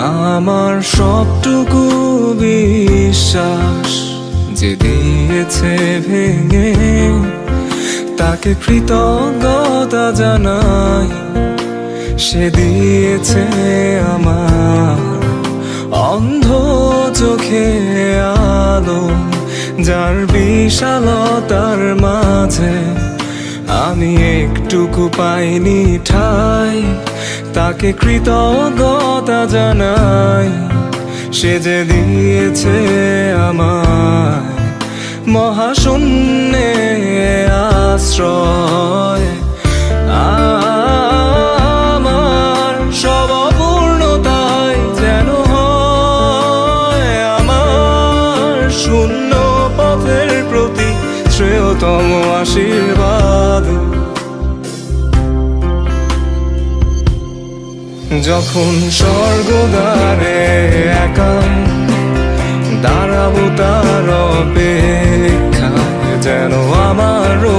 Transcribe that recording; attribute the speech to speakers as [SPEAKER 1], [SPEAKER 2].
[SPEAKER 1] আমার সবটুকু বিশ্বাস যে দিয়েছে ভেঙে, তাকে কৃতজ্ঞতা জানাই। সে দিয়েছে আমার অন্ধ চোখে আলো, যার বিশালতার মাঝে আমি একটুকু পাইনি ঠাই। তাকে কৃতজ্ঞতা জানাই। সে যে দিয়েছে আমায় মহাশূন্যে আশ্রয়। আমার সব অপূর্ণতায় যেন হয় আমার শূন্য পথের প্রতি শ্রেয়তম আশীর্বাদ। যখন স্বর্গদ্বারে একা দাঁড়াবো তার অপেক্ষায়, যেন আমারও